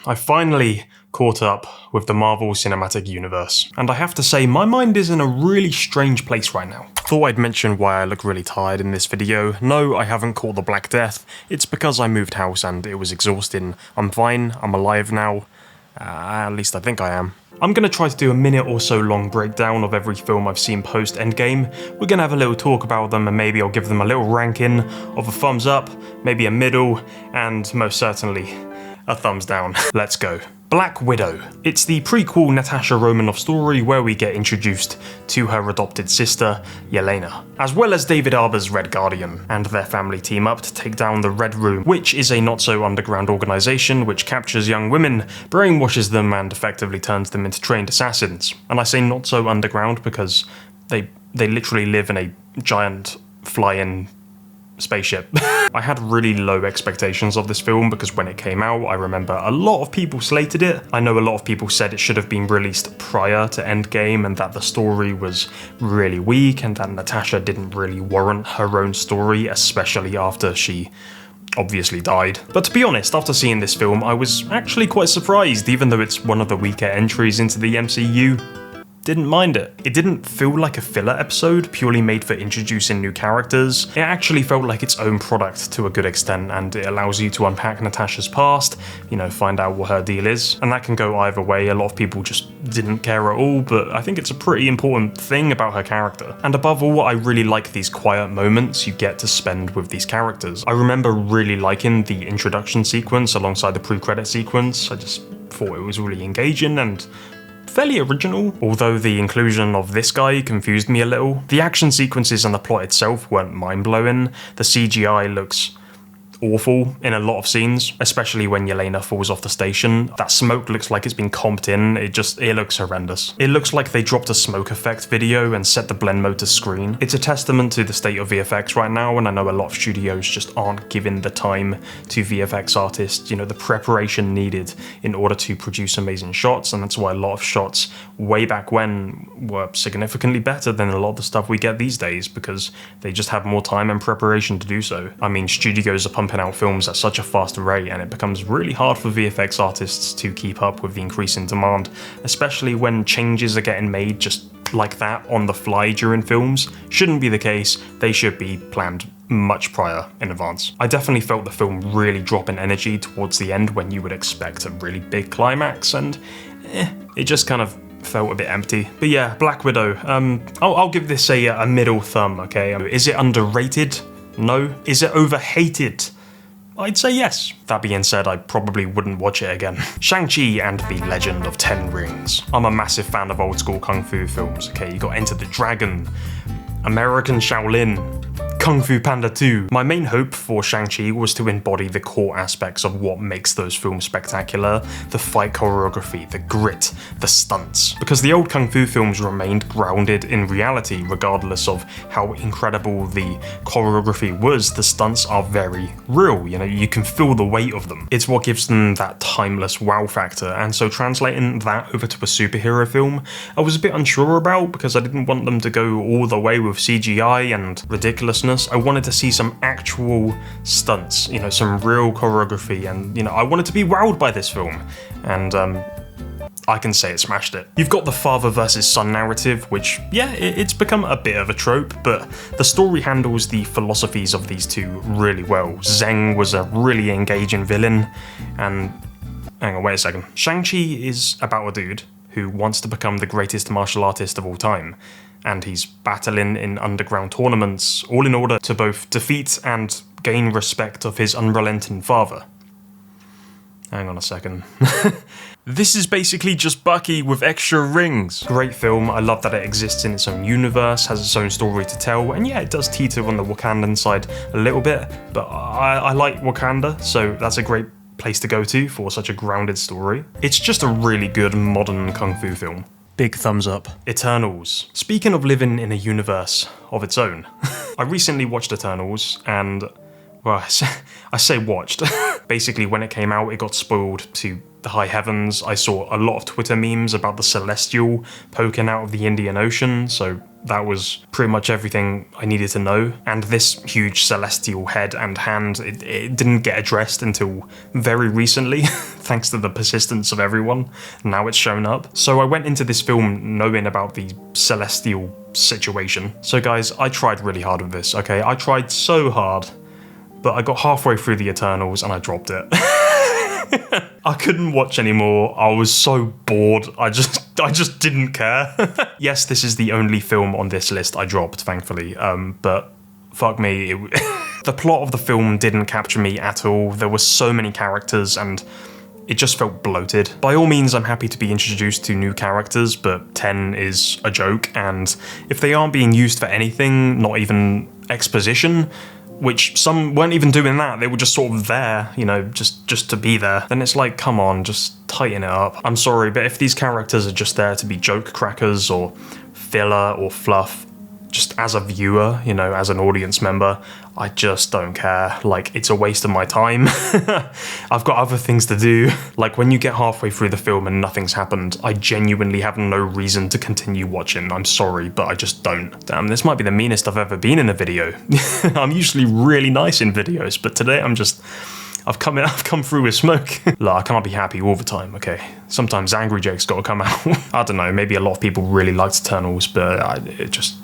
I finally caught up with the Marvel Cinematic Universe, and I have to say my mind is in a really strange place right now. Thought I'd mention why I look really tired in this video. No, I haven't caught the Black Death, it's because I moved house and it was exhausting. I'm fine, I'm alive now, at least I think I am. I'm going to try to do a minute or so long breakdown of every film I've seen post Endgame. We're going to have a little talk about them and maybe I'll give them a little ranking of a thumbs up, maybe a middle, and most certainly a thumbs down. Let's go. Black Widow. It's the prequel Natasha Romanoff story where we get introduced to her adopted sister, Yelena, as well as David Harbour's Red Guardian, and their family team up to take down the Red Room, which is a not-so-underground organisation which captures young women, brainwashes them, and effectively turns them into trained assassins. And I say not-so-underground because they literally live in a giant fly-in spaceship. I had really low expectations of this film because when it came out, I remember a lot of people slated it. I know a lot of people said it should have been released prior to Endgame and that the story was really weak and that Natasha didn't really warrant her own story, especially after she obviously died. But to be honest, after seeing this film, I was actually quite surprised, even though it's one of the weaker entries into the MCU. Didn't mind it. It didn't feel like a filler episode purely made for introducing new characters. It actually felt like its own product to a good extent, and it allows you to unpack Natasha's past, find out what her deal is. And that can go either way. A lot of people just didn't care at all, but I think it's a pretty important thing about her character. And above all, I really like these quiet moments you get to spend with these characters. I remember really liking the introduction sequence alongside the pre-credit sequence. I just thought it was really engaging and fairly original, although the inclusion of this guy confused me a little. The action sequences and the plot itself weren't mind-blowing. The CGI looks awful in a lot of scenes, especially when Yelena falls off the station. That smoke looks like it's been comped in. It looks horrendous. It looks like they dropped a smoke effect video and set the blend mode to screen. It's a testament to the state of VFX right now, and I know a lot of studios just aren't giving the time to VFX artists, the preparation needed in order to produce amazing shots, and that's why a lot of shots way back when were significantly better than a lot of the stuff we get these days, because they just have more time and preparation to do so. I mean, studios are pumping out films at such a fast rate, and it becomes really hard for VFX artists to keep up with the increase in demand, especially when changes are getting made just like that on the fly during films. Shouldn't be the case. They should be planned much prior in advance. I definitely felt the film really drop in energy towards the end when you would expect a really big climax, and it just kind of felt a bit empty. But yeah, Black Widow, I'll give this a middle thumb, okay? Is it underrated? No. Is it overhated? I'd say yes. That being said, I probably wouldn't watch it again. ShangChi and the Legend of 10 Rings. I'm a massive fan of old school kung fu films, okay? You got Enter the Dragon, American Shaolin, Kung Fu Panda 2. My main hope for ShangChi was to embody the core aspects of what makes those films spectacular: the fight choreography, the grit, the stunts. Because the old Kung Fu films remained grounded in reality, regardless of how incredible the choreography was, the stunts are very real, you can feel the weight of them. It's what gives them that timeless wow factor, and so translating that over to a superhero film, I was a bit unsure about, because I didn't want them to go all the way with CGI and ridiculousness. I wanted to see some actual stunts, some real choreography, and I wanted to be wowed by this film, and I can say it smashed it. You've got the father versus son narrative, which, it's become a bit of a trope, but the story handles the philosophies of these two really well. Zeng was a really engaging villain, and hang on, wait a second. ShangChi is about a dude who wants to become the greatest martial artist of all time, and he's battling in underground tournaments, all in order to both defeat and gain respect of his unrelenting father. Hang on a second. This is basically just Bucky with extra rings. Great film. I love that it exists in its own universe, has its own story to tell, and yeah, it does teeter on the Wakandan side a little bit, but I like Wakanda, so that's a great place to go to for such a grounded story. It's just a really good modern kung fu film. Big thumbs up. Eternals. Speaking of living in a universe of its own, I recently watched Eternals, and well, I say watched. Basically, when it came out, it got spoiled to the high heavens. I saw a lot of Twitter memes about the Celestial poking out of the Indian Ocean, so that was pretty much everything I needed to know. And this huge celestial head and hand, it didn't get addressed until very recently, thanks to the persistence of everyone. Now it's shown up. So I went into this film knowing about the celestial situation. So guys, I tried really hard with this, okay? I tried so hard, but I got halfway through the Eternals and I dropped it. I couldn't watch anymore. I was so bored. I just didn't care. Yes, this is the only film on this list I dropped, thankfully. But fuck me, the plot of the film didn't capture me at all. There were so many characters and it just felt bloated. By all means, I'm happy to be introduced to new characters, but 10 is a joke, and if they aren't being used for anything, not even exposition, which some weren't even doing that, they were just sort of there, you know, just to be there, then it's like, come on, just tighten it up. I'm sorry, but if these characters are just there to be joke crackers or filler or fluff, just as a viewer, you know, as an audience member, I just don't care. Like, it's a waste of my time. I've got other things to do. Like, when you get halfway through the film and nothing's happened, I genuinely have no reason to continue watching. I'm sorry, but I just don't. Damn, this might be the meanest I've ever been in a video. I'm usually really nice in videos, but today I've come through with smoke. Look, I can't be happy all the time, okay? Sometimes angry jokes gotta come out. I don't know, maybe a lot of people really liked Eternals, but it just...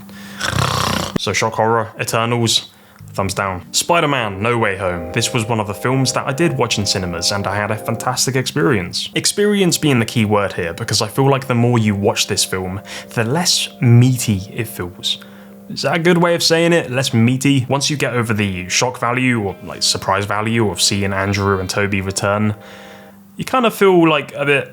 So shock horror, Eternals, thumbs down. Spider-Man, No Way Home. This was one of the films that I did watch in cinemas and I had a fantastic experience. Experience being the key word here, because I feel like the more you watch this film, the less meaty it feels. Is that a good way of saying it? Less meaty? Once you get over the shock value or like surprise value of seeing Andrew and Toby return, you kind of feel like a bit,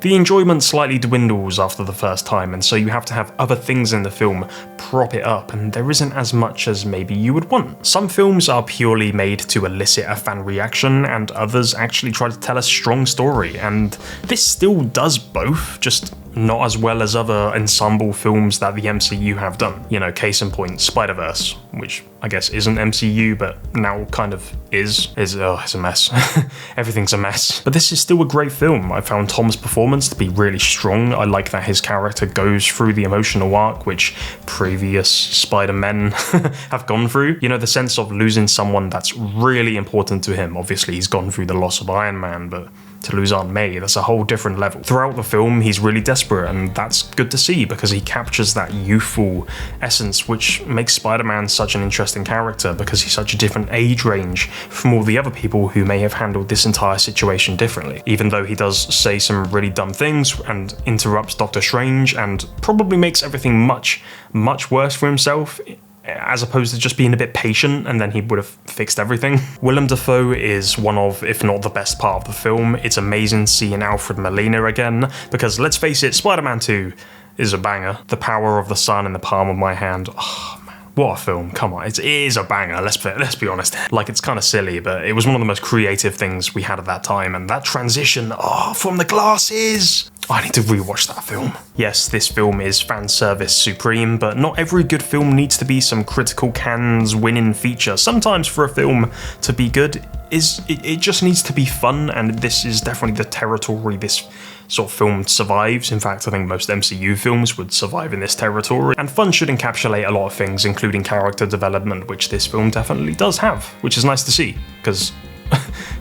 The enjoyment slightly dwindles after the first time, and so you have to have other things in the film prop it up, and there isn't as much as maybe you would want. Some films are purely made to elicit a fan reaction, and others actually try to tell a strong story, and this still does both, just not as well as other ensemble films that the MCU have done. You know, case in point, Spider-Verse, which I guess isn't MCU, but now kind of is it's a mess. Everything's a mess. But this is still a great film. I found Tom's performance to be really strong. I like that his character goes through the emotional arc which previous Spider-Men have gone through. You know, the sense of losing someone that's really important to him. Obviously, he's gone through the loss of Iron Man, but to lose Aunt May, that's a whole different level. Throughout the film, he's really desperate, and that's good to see because he captures that youthful essence, which makes Spider-Man such an interesting character because he's such a different age range from all the other people who may have handled this entire situation differently. Even though he does say some really dumb things and interrupts Doctor Strange and probably makes everything much, much worse for himself, as opposed to just being a bit patient and then he would have fixed everything. Willem Dafoe is one of, if not the best part of the film. It's amazing seeing Alfred Molina again, because let's face it, Spider-Man 2 is a banger. The power of the sun in the palm of my hand. Oh man, what a film, come on, it is a banger, let's be honest. Like, it's kind of silly, but it was one of the most creative things we had at that time, and that transition, from the glasses! I need to rewatch that film. Yes, this film is fan service supreme, but not every good film needs to be some critical Cannes winning feature. Sometimes for a film to be good, it just needs to be fun, and this is definitely the territory this sort of film survives. In fact, I think most MCU films would survive in this territory, and fun should encapsulate a lot of things, including character development, which this film definitely does have, which is nice to see, because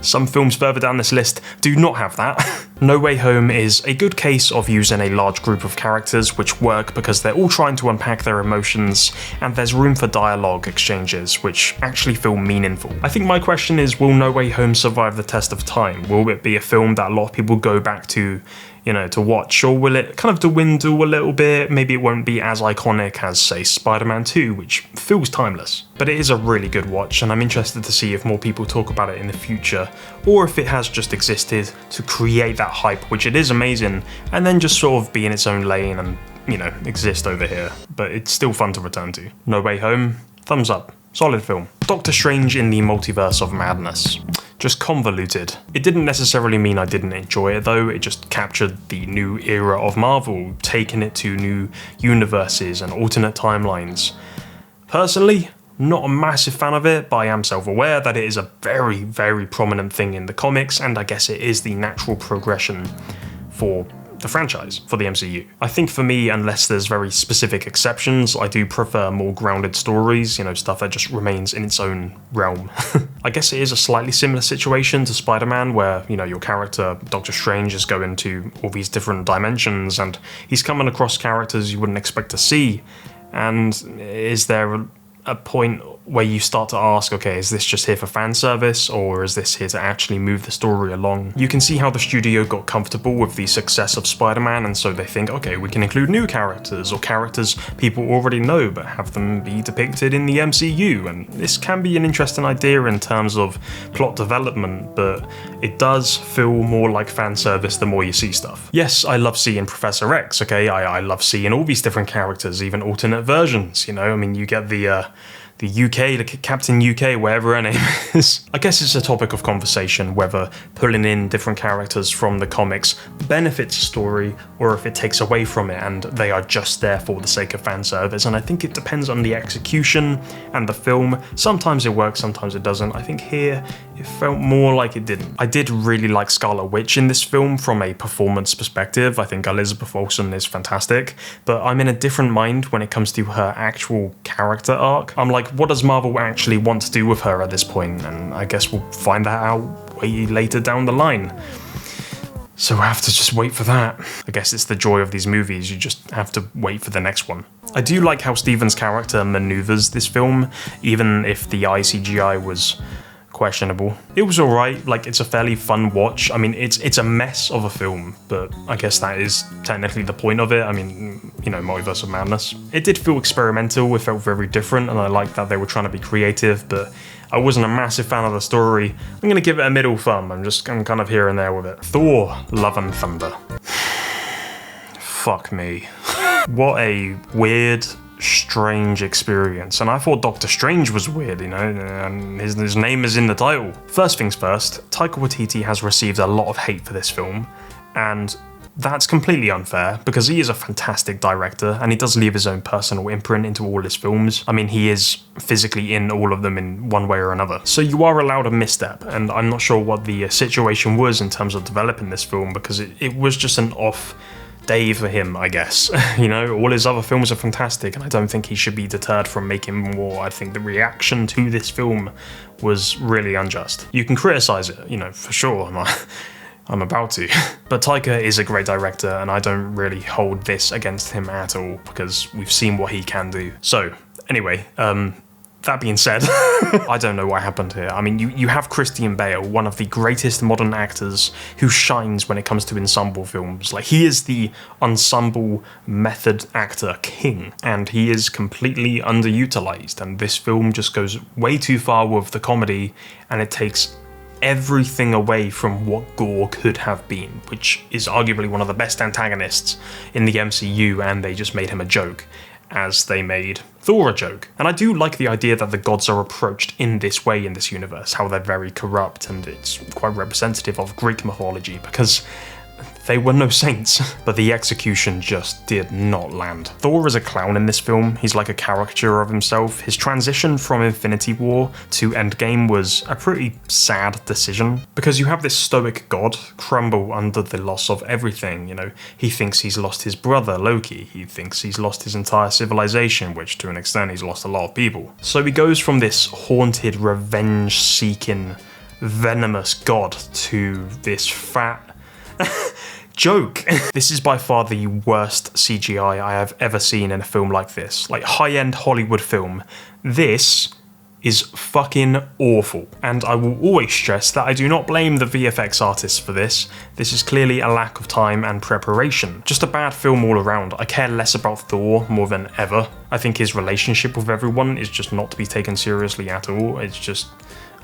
some films further down this list do not have that. No Way Home is a good case of using a large group of characters which work because they're all trying to unpack their emotions, and there's room for dialogue exchanges which actually feel meaningful. I think my question is, will No Way Home survive the test of time? Will it be a film that a lot of people go back to, you know, to watch, or will it kind of dwindle a little bit? Maybe it won't be as iconic as, say, Spider-Man 2, which feels timeless. But it is a really good watch, and I'm interested to see if more people talk about it in the future, or if it has just existed to create that hype, which it is amazing, and then just sort of be in its own lane and, you know, exist over here. But it's still fun to return to. No Way Home, thumbs up. Solid film. Doctor Strange in the Multiverse of Madness. Just convoluted. It didn't necessarily mean I didn't enjoy it though, it just captured the new era of Marvel, taking it to new universes and alternate timelines. Personally, Not a massive fan of it, but I am self-aware that it is a very, very prominent thing in the comics, and I guess it is the natural progression for the franchise, for the MCU. I think for me, unless there's very specific exceptions, I do prefer more grounded stories, stuff that just remains in its own realm. I guess it is a slightly similar situation to Spider-Man, where, your character, Doctor Strange, is going to all these different dimensions, and he's coming across characters you wouldn't expect to see. And is there a point where you start to ask, okay, is this just here for fan service, or is this here to actually move the story along? You can see how the studio got comfortable with the success of Spider-Man, and so they think, okay, we can include new characters, or characters people already know, but have them be depicted in the MCU, and this can be an interesting idea in terms of plot development, but it does feel more like fan service the more you see stuff. Yes, I love seeing Professor X, okay, I love seeing all these different characters, even alternate versions, you get the UK, the Captain UK, whatever her name is. I guess it's a topic of conversation whether pulling in different characters from the comics benefits a story or if it takes away from it and they are just there for the sake of fan service, and I think it depends on the execution and the film. Sometimes it works, sometimes it doesn't. I think here it felt more like it didn't. I did really like Scarlet Witch in this film from a performance perspective. I think Elizabeth Olsen is fantastic, but I'm in a different mind when it comes to her actual character arc. I'm like, what does Marvel actually want to do with her at this point? And I guess we'll find that out way later down the line. So I have to just wait for that. I guess it's the joy of these movies, you just have to wait for the next one. I do like how Steven's character maneuvers this film, even if the CGI was questionable. It was alright, it's a fairly fun watch. It's a mess of a film, but I guess that is technically the point of it. Multiverse of Madness. It did feel experimental, it felt very different, and I liked that they were trying to be creative, but I wasn't a massive fan of the story. I'm gonna give it a middle thumb, I'm kind of here and there with it. Thor, Love and Thunder. Fuck me. What a weird, strange experience, and I thought Doctor Strange was weird, and his name is in the title. First things first, Taika Waititi has received a lot of hate for this film, and that's completely unfair because he is a fantastic director and he does leave his own personal imprint into all his films. He is physically in all of them in one way or another. So you are allowed a misstep, and I'm not sure what the situation was in terms of developing this film because it was just an off day for him, I guess. All his other films are fantastic and I don't think he should be deterred from making more. I think the reaction to this film was really unjust. You can criticize it, for sure. I'm about to. But Taika is a great director and I don't really hold this against him at all because we've seen what he can do. So, anyway, that being said, I don't know what happened here. You have Christian Bale, one of the greatest modern actors who shines when it comes to ensemble films. He is the ensemble method actor king, and he is completely underutilized, and this film just goes way too far with the comedy, and it takes everything away from what Gore could have been, which is arguably one of the best antagonists in the MCU, and they just made him a joke, as they made Thor a joke. And I do like the idea that the gods are approached in this way in this universe, how they're very corrupt, and it's quite representative of Greek mythology, because they were no saints, but the execution just did not land. Thor is a clown in this film. He's like a caricature of himself. His transition from Infinity War to Endgame was a pretty sad decision, because you have this stoic god crumble under the loss of everything, He thinks he's lost his brother, Loki. He thinks he's lost his entire civilization, which to an extent he's lost a lot of people. So he goes from this haunted, revenge-seeking, venomous god to this fat joke. This is by far the worst CGI I have ever seen in a film like this. High-end Hollywood film. This is fucking awful. And I will always stress that I do not blame the VFX artists for this. This is clearly a lack of time and preparation. Just a bad film all around. I care less about Thor more than ever. I think his relationship with everyone is just not to be taken seriously at all. It's just,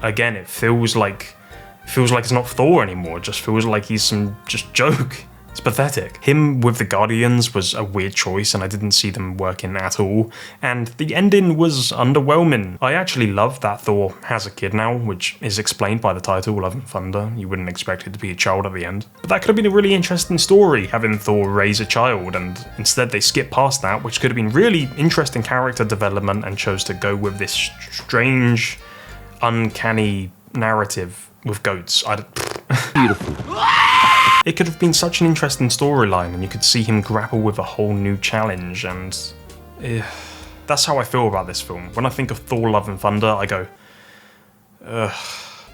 again, it feels like it's not Thor anymore. It just feels like he's some just joke. It's pathetic. Him with the Guardians was a weird choice and I didn't see them working at all. And the ending was underwhelming. I actually love that Thor has a kid now, which is explained by the title, Love and Thunder. You wouldn't expect it to be a child at the end. But that could have been a really interesting story, having Thor raise a child, and instead they skipped past that, which could have been really interesting character development and chose to go with this strange, uncanny narrative with goats. Beautiful. It could have been such an interesting storyline, and you could see him grapple with a whole new challenge, and that's how I feel about this film. When I think of Thor Love and Thunder, I go,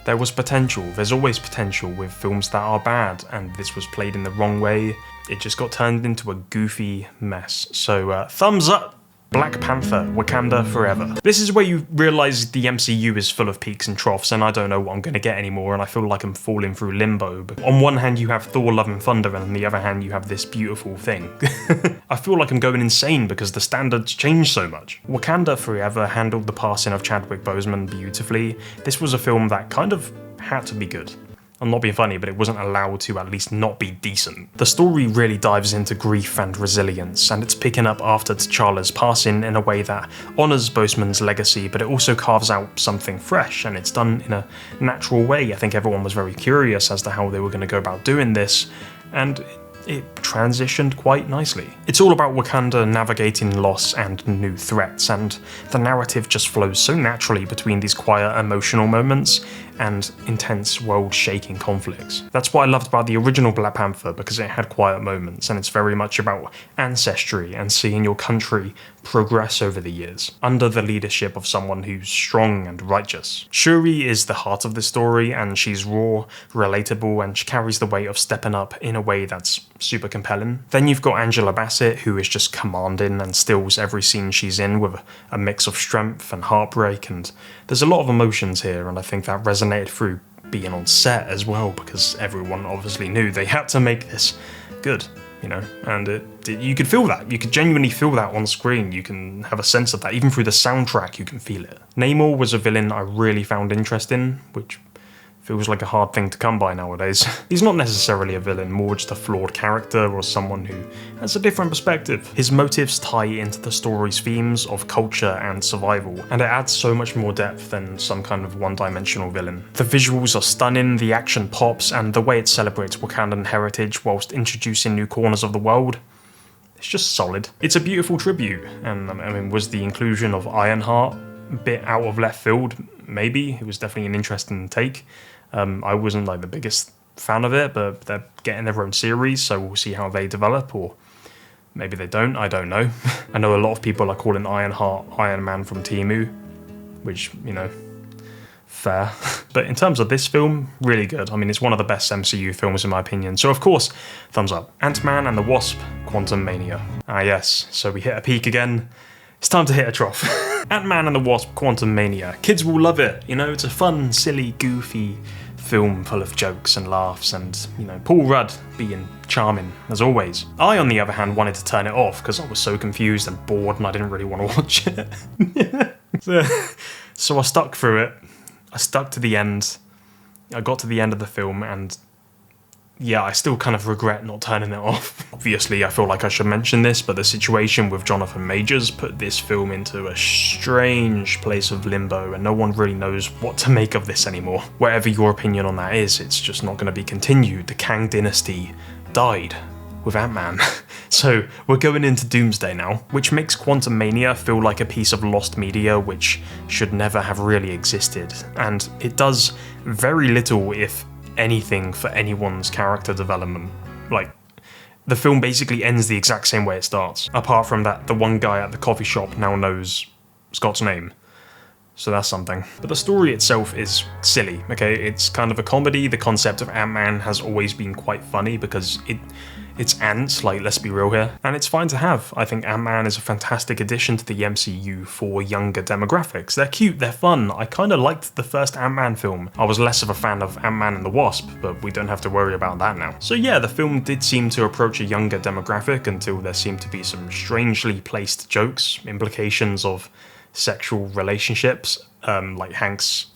there was potential. There's always potential with films that are bad, and this was played in the wrong way. It just got turned into a goofy mess. So thumbs up! Black Panther, Wakanda Forever. This is where you realise the MCU is full of peaks and troughs, and I don't know what I'm going to get anymore, and I feel like I'm falling through limbo. But on one hand you have Thor Love and Thunder, and on the other hand you have this beautiful thing. I feel like I'm going insane because the standards change so much. Wakanda Forever handled the passing of Chadwick Boseman beautifully. This was a film that kind of had to be good. I'm not being funny, but it wasn't allowed to at least not be decent. The story really dives into grief and resilience, and it's picking up after T'Challa's passing in a way that honours Boseman's legacy, but it also carves out something fresh, and it's done in a natural way. I think everyone was very curious as to how they were going to go about doing this, and it transitioned quite nicely. It's all about Wakanda navigating loss and new threats, and the narrative just flows so naturally between these quiet emotional moments and intense world-shaking conflicts. That's what I loved about the original Black Panther, because it had quiet moments, and it's very much about ancestry and seeing your country progress over the years, under the leadership of someone who's strong and righteous. Shuri is the heart of the story, and she's raw, relatable, and she carries the weight of stepping up in a way that's super compelling. Then you've got Angela Bassett, who is just commanding and stills every scene she's in with a mix of strength and heartbreak, and there's a lot of emotions here, and I think that resonated through being on set as well, because everyone obviously knew they had to make this good, you know, and you could feel that. You could genuinely feel that on screen. You can have a sense of that. Even through the soundtrack, you can feel it. Namor was a villain I really found interesting, which feels like a hard thing to come by nowadays. He's not necessarily a villain, more just a flawed character or someone who has a different perspective. His motives tie into the story's themes of culture and survival, and it adds so much more depth than some kind of one-dimensional villain. The visuals are stunning, the action pops, and the way it celebrates Wakandan heritage whilst introducing new corners of the world, it's just solid. It's a beautiful tribute, and I mean, was the inclusion of Ironheart a bit out of left field? Maybe. It was definitely an interesting take. I wasn't like the biggest fan of it, but they're getting their own series, so we'll see how they develop, or maybe they don't, I don't know. I know a lot of people are calling Ironheart Iron Man from Temu, which, you know, fair. But in terms of this film, really good. I mean, it's one of the best MCU films in my opinion, so of course, thumbs up. Ant-Man and the Wasp, Quantum Mania. Ah yes, so we hit a peak again. It's time to hit a trough. Ant-Man and the Wasp, Quantum Mania. Kids will love it, you know, it's a fun, silly, goofy film full of jokes and laughs and, you know, Paul Rudd being charming, as always. I, on the other hand, wanted to turn it off because I was so confused and bored and I didn't really want to watch it. So I stuck through it. I stuck to the end. I got to the end of the film and yeah, I still kind of regret not turning it off. Obviously, I feel like I should mention this, but the situation with Jonathan Majors put this film into a strange place of limbo, and no one really knows what to make of this anymore. Whatever your opinion on that is, it's just not going to be continued. The Kang dynasty died with Ant-Man. So we're going into Doomsday now, which makes Quantum Mania feel like a piece of lost media which should never have really existed, and it does very little, if anything, for anyone's character development. Like, the film basically ends the exact same way it starts, apart from that the one guy at the coffee shop now knows Scott's name. So that's something. But the story itself is silly, okay? It's kind of a comedy. The concept of Ant-Man has always been quite funny because it's ants, like, let's be real here. And it's fine to have. I think Ant-Man is a fantastic addition to the MCU for younger demographics. They're cute, they're fun. I kind of liked the first Ant-Man film. I was less of a fan of Ant-Man and the Wasp, but we don't have to worry about that now. So yeah, the film did seem to approach a younger demographic until there seemed to be some strangely placed jokes, implications of sexual relationships, like Hank's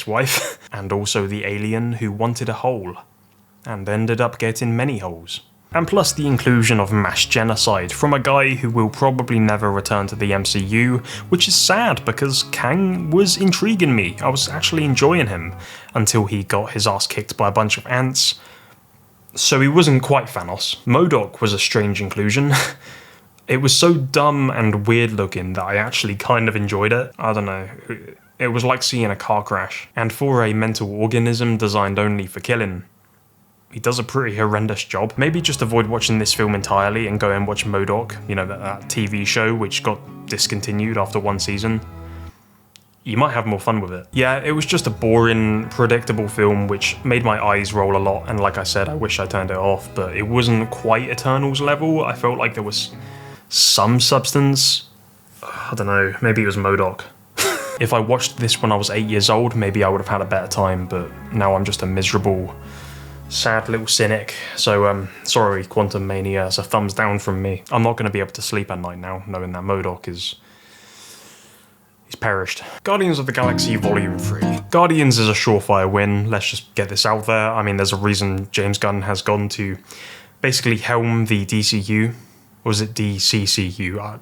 wife, and also the alien who wanted a hole. and ended up getting many holes. And plus the inclusion of mass genocide from a guy who will probably never return to the MCU, which is sad because Kang was intriguing me. I was actually enjoying him until he got his ass kicked by a bunch of ants. So he wasn't quite Thanos. Modok was a strange inclusion. It was so dumb and weird looking that I actually kind of enjoyed it. I don't know. It was like seeing a car crash. And for a mental organism designed only for killing, he does a pretty horrendous job. Maybe just avoid watching this film entirely and go and watch Modok, you know, that TV show which got discontinued after one season. You might have more fun with it. Yeah, it was just a boring, predictable film which made my eyes roll a lot, and like I said, I wish I turned it off, but it wasn't quite Eternals level. I felt like there was some substance. I don't know, maybe it was Modok. If I watched this when I was 8 years old, maybe I would have had a better time, but now I'm just a miserable, sad little cynic. So sorry Quantum Mania, it's a thumbs down from me. I'm not going to be able to sleep at night now, knowing that Modok he's perished. Guardians of the Galaxy Volume 3. Guardians is a surefire win, let's just get this out there. I mean, there's a reason James Gunn has gone to basically helm the DCU. Or was it DCCU? It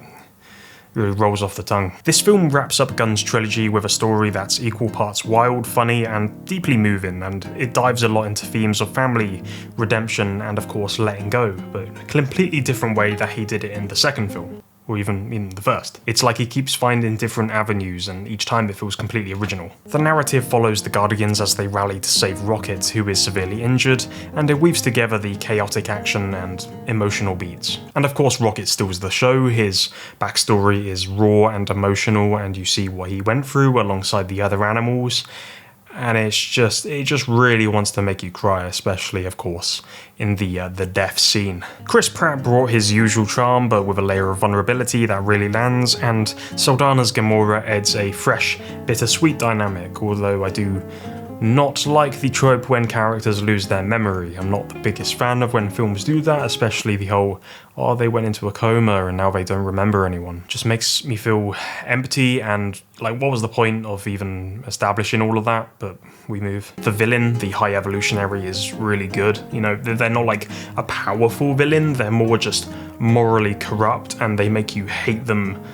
really rolls off the tongue. This film wraps up Gunn's trilogy with a story that's equal parts wild, funny, and deeply moving, and it dives a lot into themes of family, redemption, and of course letting go, but a completely different way that he did it in the second film. Or even in the first. It's like he keeps finding different avenues, and each time it feels completely original. The narrative follows the Guardians as they rally to save Rocket, who is severely injured, and it weaves together the chaotic action and emotional beats. And of course Rocket steals the show. His backstory is raw and emotional, and you see what he went through alongside the other animals. And it just really wants to make you cry, especially, of course, in the death scene. Chris Pratt brought his usual charm, but with a layer of vulnerability that really lands, and Saldana's Gamora adds a fresh, bittersweet dynamic, although I do not like the trope when characters lose their memory. I'm not the biggest fan of when films do that, especially the whole, oh, they went into a coma and now they don't remember anyone. Just makes me feel empty, and like, what was the point of even establishing all of that? But we move. The villain, the High Evolutionary, is really good. You know, they're not like a powerful villain, they're more just morally corrupt, and they make you hate them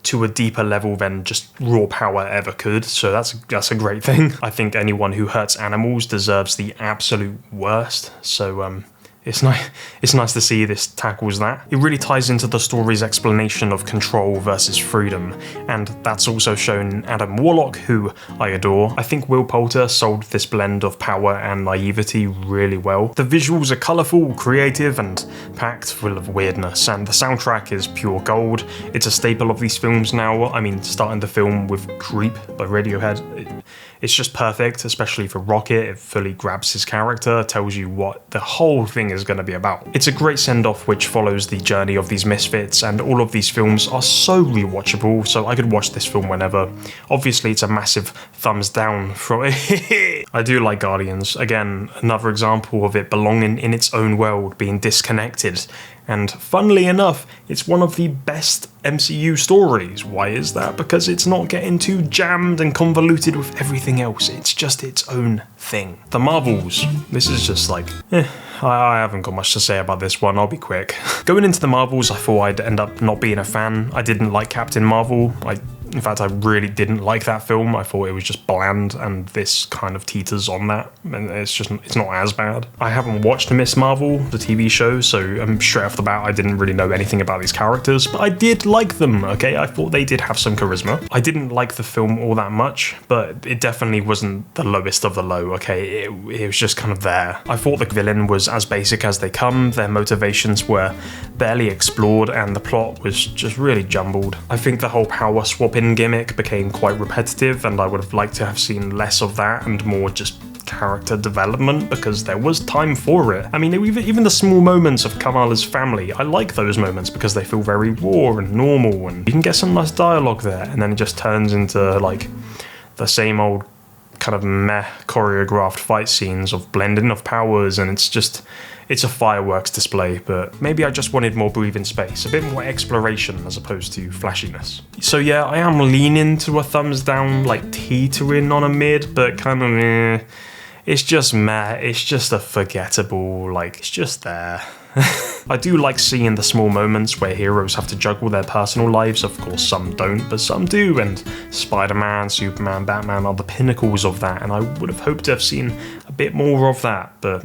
to a deeper level than just raw power ever could, so that's a great thing. I think anyone who hurts animals deserves the absolute worst, so it's nice to see this tackles that. It really ties into the story's explanation of control versus freedom, and that's also shown in Adam Warlock, who I adore. I think Will Poulter sold this blend of power and naivety really well. The visuals are colourful, creative, and packed full of weirdness, and the soundtrack is pure gold. It's a staple of these films now. I mean, starting the film with Creep by Radiohead, it's just perfect, especially for Rocket. It fully grabs his character, tells you what the whole thing is going to be about. It's a great send-off which follows the journey of these misfits, and all of these films are so rewatchable, so I could watch this film whenever. Obviously, it's a massive thumbs down from it. I do like Guardians. Again, another example of it belonging in its own world, being disconnected. And funnily enough, it's one of the best MCU stories. Why is that? Because it's not getting too jammed and convoluted with everything else. It's just its own thing. The Marvels. This is just like, I haven't got much to say about this one, I'll be quick. Going into the Marvels, I thought I'd end up not being a fan. I didn't like Captain Marvel. In fact, I really didn't like that film. I thought it was just bland, and this kind of teeters on that, and it's not as bad. I haven't watched Miss Marvel, the TV show, so straight off the bat, I didn't really know anything about these characters, but I did like them, okay? I thought they did have some charisma. I didn't like the film all that much, but it definitely wasn't the lowest of the low, okay? It was just kind of there. I thought the villain was as basic as they come, their motivations were barely explored, and the plot was just really jumbled. I think the whole power swapping gimmick became quite repetitive, and I would have liked to have seen less of that and more just character development, because there was time for it. I mean, even the small moments of Kamala's family, I like those moments because they feel very raw and normal, and you can get some nice dialogue there, and then it just turns into like the same old kind of meh choreographed fight scenes of blending of powers, and it's a fireworks display, but maybe I just wanted more breathing space, a bit more exploration as opposed to flashiness. So yeah, I am leaning to a thumbs down, like teetering on a mid, but kind of It's just meh, it's just a forgettable, like, it's just there. I do like seeing the small moments where heroes have to juggle their personal lives. Of course, some don't, but some do, and Spider-Man, Superman, Batman are the pinnacles of that, and I would have hoped to have seen a bit more of that, but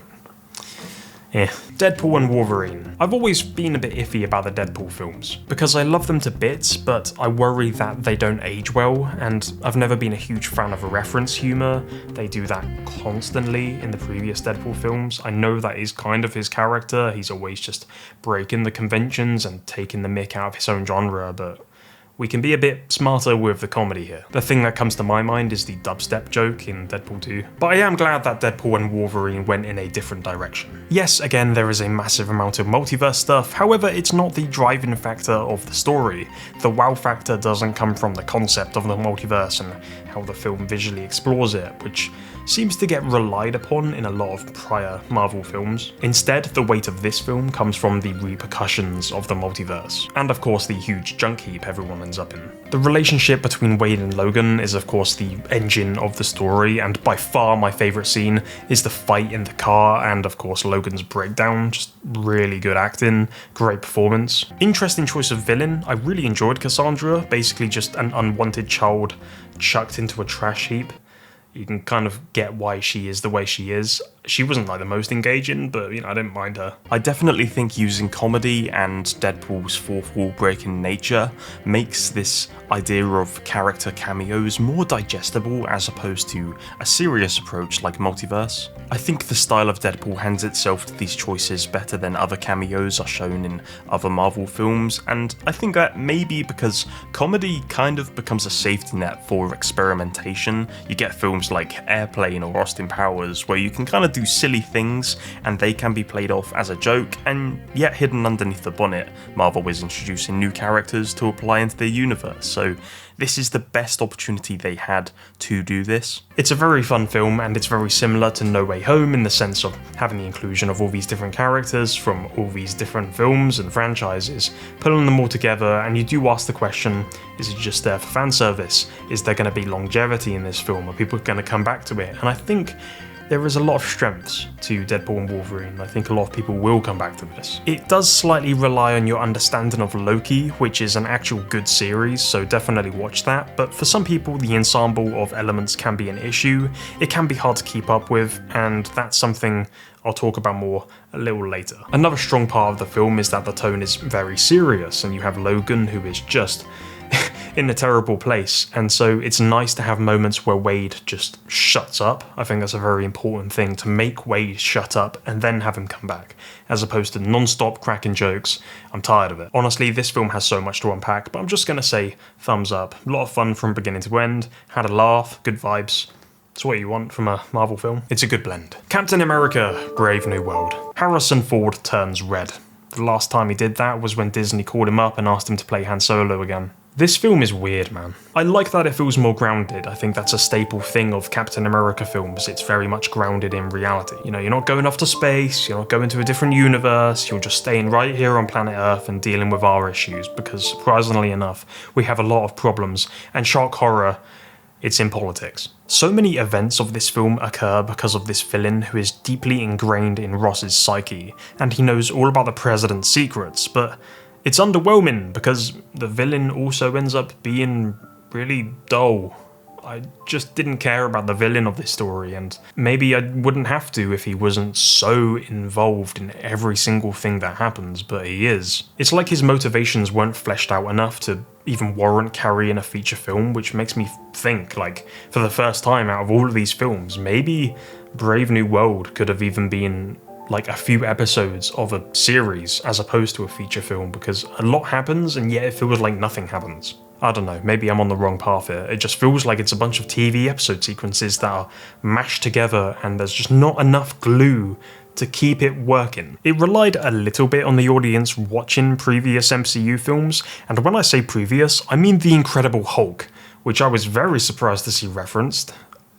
yeah. Deadpool and Wolverine. I've always been a bit iffy about the Deadpool films, because I love them to bits, but I worry that they don't age well, and I've never been a huge fan of reference humour. They do that constantly in the previous Deadpool films. I know that is kind of his character, he's always just breaking the conventions and taking the mick out of his own genre, but we can be a bit smarter with the comedy here. The thing that comes to my mind is the dubstep joke in Deadpool 2. But I am glad that Deadpool and Wolverine went in a different direction. Yes, again, there is a massive amount of multiverse stuff, however, it's not the driving factor of the story. The wow factor doesn't come from the concept of the multiverse and how the film visually explores it, which seems to get relied upon in a lot of prior Marvel films. Instead, the weight of this film comes from the repercussions of the multiverse, and of course the huge junk heap everyone ends up in. The relationship between Wade and Logan is of course the engine of the story, and by far my favourite scene is the fight in the car, and of course Logan's breakdown, just really good acting, great performance. Interesting choice of villain. I really enjoyed Cassandra, basically just an unwanted child chucked into a trash heap. You can kind of get why she is the way she is. She wasn't like the most engaging, but you know, I didn't mind her. I definitely think using comedy and Deadpool's fourth wall breaking nature makes this idea of character cameos more digestible as opposed to a serious approach like multiverse. I think the style of Deadpool hands itself to these choices better than other cameos are shown in other Marvel films, and I think that maybe because comedy kind of becomes a safety net for experimentation. You get films like Airplane or Austin Powers where you can kind of do silly things and they can be played off as a joke, and yet hidden underneath the bonnet, Marvel is introducing new characters to apply into their universe, so this is the best opportunity they had to do this. It's a very fun film, and it's very similar to No Way Home in the sense of having the inclusion of all these different characters from all these different films and franchises, pulling them all together, and you do ask the question, is it just there for fan service? Is there going to be longevity in this film? Are people going to come back to it? And I think there is a lot of strengths to Deadpool and Wolverine. I think a lot of people will come back to this. It does slightly rely on your understanding of Loki, which is an actual good series, so definitely watch that, but for some people the ensemble of elements can be an issue. It can be hard to keep up with, and that's something I'll talk about more a little later. Another strong part of the film is that the tone is very serious, and you have Logan who is just in a terrible place, and so it's nice to have moments where Wade just shuts up. I think that's a very important thing, to make Wade shut up and then have him come back, as opposed to non-stop cracking jokes. I'm tired of it. Honestly, this film has so much to unpack, but I'm just gonna say thumbs up. A lot of fun from beginning to end, had a laugh, good vibes. It's what you want from a Marvel film. It's a good blend. Captain America, Brave New World. Harrison Ford turns red. The last time he did that was when Disney called him up and asked him to play Han Solo again. This film is weird, man. I like that it feels more grounded. I think that's a staple thing of Captain America films. It's very much grounded in reality. You know, you're not going off to space, you're not going to a different universe, you're just staying right here on planet Earth and dealing with our issues, because surprisingly enough, we have a lot of problems, and shark horror, it's in politics. So many events of this film occur because of this villain who is deeply ingrained in Ross's psyche, and he knows all about the president's secrets, but it's underwhelming because the villain also ends up being really dull. I just didn't care about the villain of this story, and maybe I wouldn't have to if he wasn't so involved in every single thing that happens, but he is. It's like his motivations weren't fleshed out enough to even warrant carrying a feature film, which makes me think, like, for the first time out of all of these films, maybe Brave New World could have even been like a few episodes of a series as opposed to a feature film, because a lot happens and yet it feels like nothing happens. I don't know, maybe I'm on the wrong path here. It just feels like it's a bunch of TV episode sequences that are mashed together and there's just not enough glue to keep it working. It relied a little bit on the audience watching previous MCU films, and when I say previous, I mean The Incredible Hulk, which I was very surprised to see referenced.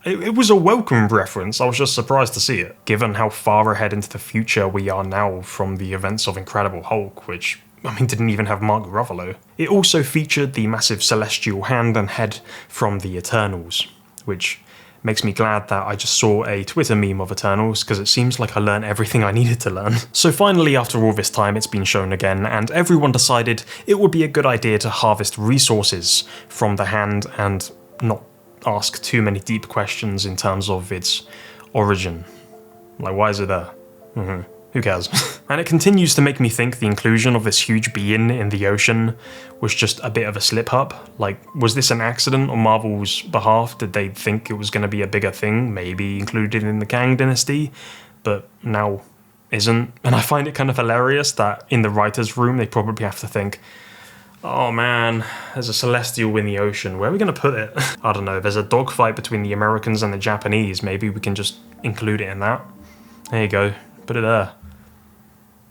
It was a welcome reference, I was just surprised to see it, given how far ahead into the future we are now from the events of Incredible Hulk, which, I mean, didn't even have Mark Ruffalo. It also featured the massive celestial hand and head from the Eternals, which makes me glad that I just saw a Twitter meme of Eternals, because it seems like I learned everything I needed to learn. So finally, after all this time, it's been shown again, and everyone decided it would be a good idea to harvest resources from the hand and not ask too many deep questions in terms of its origin. Like, why is it there? Who cares? And it continues to make me think the inclusion of this huge being in the ocean was just a bit of a slip-up. Like, was this an accident on Marvel's behalf? Did they think it was going to be a bigger thing, maybe included in the Kang Dynasty, but now isn't? And I find it kind of hilarious that in the writer's room they probably have to think, oh man, there's a celestial in the ocean, where are we going to put it? I don't know, there's a dogfight between the Americans and the Japanese, maybe we can just include it in that. There you go, put it there.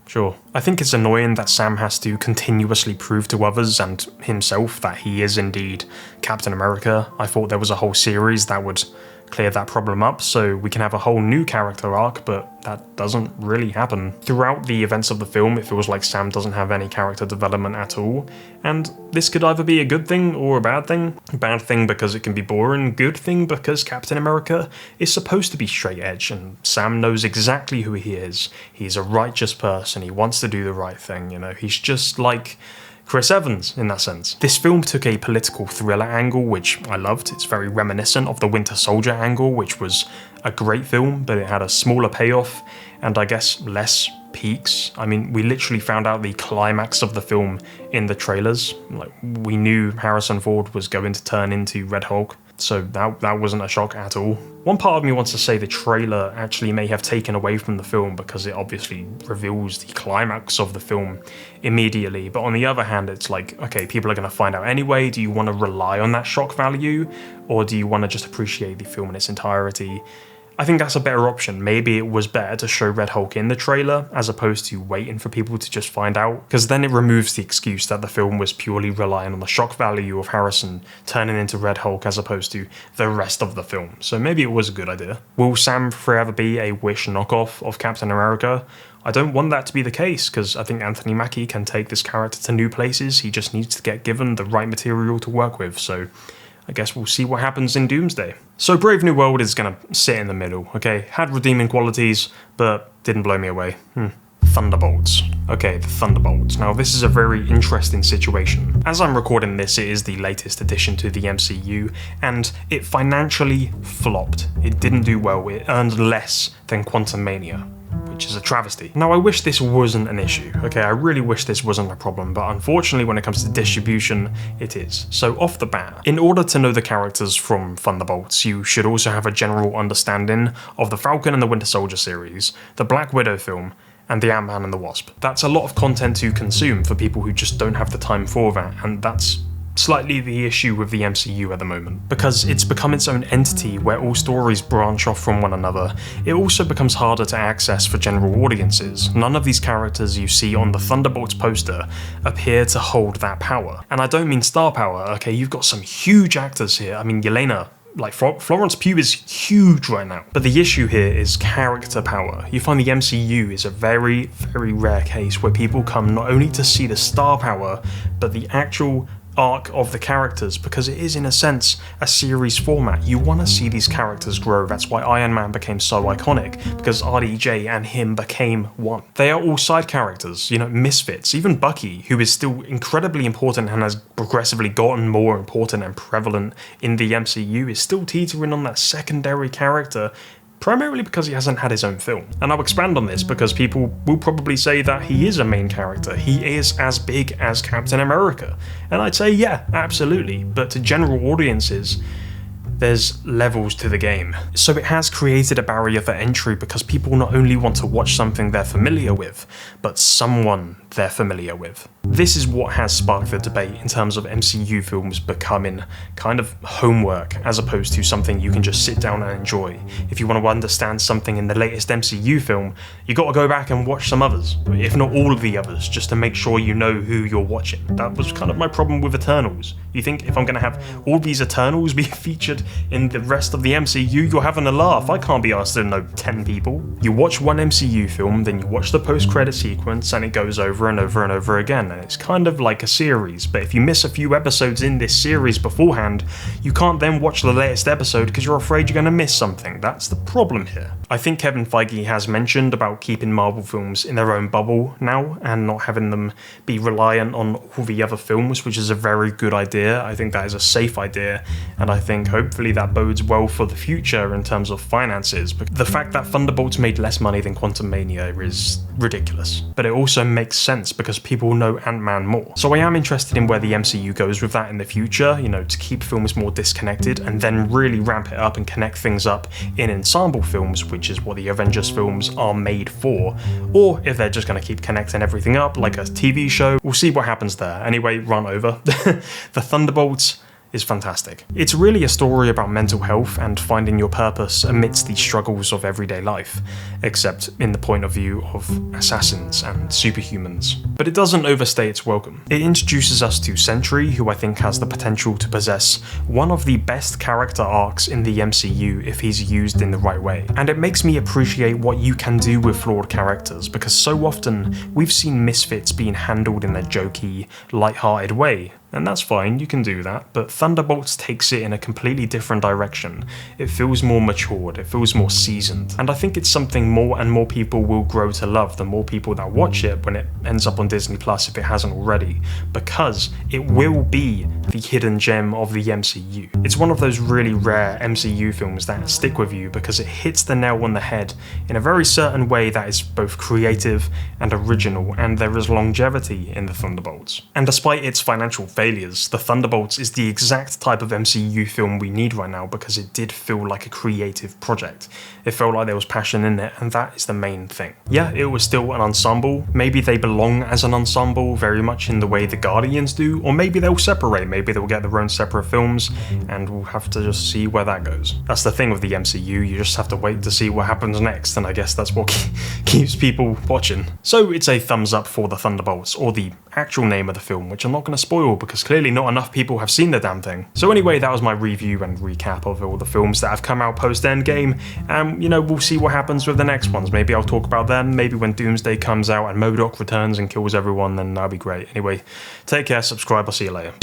Sure. I think it's annoying that Sam has to continuously prove to others and himself that he is indeed Captain America. I thought there was a whole series that would clear that problem up so we can have a whole new character arc, but that doesn't really happen. Throughout the events of the film, it feels like Sam doesn't have any character development at all, and this could either be a good thing or a bad thing. Bad thing because it can be boring, good thing because Captain America is supposed to be straight edge, and Sam knows exactly who he is. He's a righteous person, he wants to do the right thing, you know, he's just like Chris Evans in that sense. This film took a political thriller angle, which I loved. It's very reminiscent of the Winter Soldier angle, which was a great film, but it had a smaller payoff and I guess less peaks. I mean, we literally found out the climax of the film in the trailers. Like, we knew Harrison Ford was going to turn into Red Hulk, so that wasn't a shock at all. One part of me wants to say the trailer actually may have taken away from the film because it obviously reveals the climax of the film immediately, but on the other hand, it's like, okay, people are going to find out anyway. Do you want to rely on that shock value, or do you want to just appreciate the film in its entirety? I think that's a better option. Maybe it was better to show Red Hulk in the trailer as opposed to waiting for people to just find out, because then it removes the excuse that the film was purely relying on the shock value of Harrison turning into Red Hulk as opposed to the rest of the film. So maybe it was a good idea. Will Sam forever be a Wish knockoff of Captain America? I don't want that to be the case, because I think Anthony Mackie can take this character to new places. He just needs to get given the right material to work with, so I guess we'll see what happens in Doomsday. So Brave New World is gonna sit in the middle, okay? Had redeeming qualities, but didn't blow me away. Thunderbolts. Okay, the Thunderbolts. Now this is a very interesting situation. As I'm recording this, it is the latest addition to the MCU, and it financially flopped. It didn't do well, it earned less than Quantumania, which is a travesty. Now I wish this wasn't an issue, okay? I really wish this wasn't a problem, but unfortunately when it comes to distribution, it is. So off the bat, in order to know the characters from Thunderbolts, you should also have a general understanding of the Falcon and the Winter Soldier series, the Black Widow film, and the AntMan and the Wasp. That's a lot of content to consume for people who just don't have the time for that, and that's slightly the issue with the MCU at the moment. Because it's become its own entity where all stories branch off from one another, it also becomes harder to access for general audiences. None of these characters you see on the Thunderbolts poster appear to hold that power. And I don't mean star power, okay? You've got some huge actors here. I mean, Yelena, like Florence Pugh is huge right now. But the issue here is character power. You find the MCU is a very, very rare case where people come not only to see the star power, but the actual arc of the characters, because it is in a sense a series format. You want to see these characters grow. That's why Iron Man became so iconic, because RDJ and him became one. They are all side characters, you know, misfits. Even Bucky, who is still incredibly important and has progressively gotten more important and prevalent in the MCU, is still teetering on that secondary character, primarily because he hasn't had his own film. And I'll expand on this because people will probably say that he is a main character. He is as big as Captain America. And I'd say, yeah, absolutely. But to general audiences, there's levels to the game. So it has created a barrier for entry because people not only want to watch something they're familiar with, but someone they're familiar with. This is what has sparked the debate in terms of MCU films becoming kind of homework as opposed to something you can just sit down and enjoy. If you want to understand something in the latest MCU film, you got to go back and watch some others, if not all of the others, just to make sure you know who you're watching. That was kind of my problem with Eternals. You think if I'm going to have all these Eternals be featured in the rest of the MCU, you're having a laugh. I can't be asked to know 10 people. You watch one MCU film, then you watch the post-credit sequence and it goes over over and over and over again, and it's kind of like a series, but if you miss a few episodes in this series beforehand, you can't then watch the latest episode because you're afraid you're going to miss something. That's the problem here. I think Kevin Feige has mentioned about keeping Marvel films in their own bubble now and not having them be reliant on all the other films, which is a very good idea. I think that is a safe idea, and I think hopefully that bodes well for the future in terms of finances. But the fact that Thunderbolts made less money than Quantumania is ridiculous, but it also makes sense because people know Ant-Man more. So I am interested in where the MCU goes with that in the future, you know, to keep films more disconnected and then really ramp it up and connect things up in ensemble films, which is what the Avengers films are made for, or if they're just going to keep connecting everything up like a TV show. We'll see what happens there. Anyway, run over. The Thunderbolts is fantastic. It's really a story about mental health and finding your purpose amidst the struggles of everyday life, except in the point of view of assassins and superhumans. But it doesn't overstay its welcome. It introduces us to ShangChi, who I think has the potential to possess one of the best character arcs in the MCU if he's used in the right way. And it makes me appreciate what you can do with flawed characters, because so often we've seen misfits being handled in a jokey, light-hearted way. And that's fine, you can do that, but Thunderbolts takes it in a completely different direction. It feels more matured, it feels more seasoned, and I think it's something more and more people will grow to love, the more people that watch it when it ends up on Disney Plus if it hasn't already, because it will be the hidden gem of the MCU. It's one of those really rare MCU films that stick with you because it hits the nail on the head in a very certain way that is both creative and original, and there is longevity in the Thunderbolts. And despite its financial failures, the Thunderbolts is the exact type of MCU film we need right now because it did feel like a creative project. It felt like there was passion in it, and that is the main thing. Yeah, it was still an ensemble. Maybe they belong as an ensemble very much in the way the Guardians do, or maybe they'll separate, maybe they'll get their own separate films, and we'll have to just see where that goes. That's the thing with the MCU, you just have to wait to see what happens next, and I guess that's what keeps people watching. So it's a thumbs up for the Thunderbolts, or the actual name of the film, which I'm not going to spoil because clearly not enough people have seen the damn thing. So anyway, that was my review and recap of all the films that have come out post Endgame, and you know, we'll see what happens with the next ones. Maybe I'll talk about them, maybe when Doomsday comes out and Modok returns and kills everyone, then that'll be great. Anyway, take care, subscribe, I'll see you later.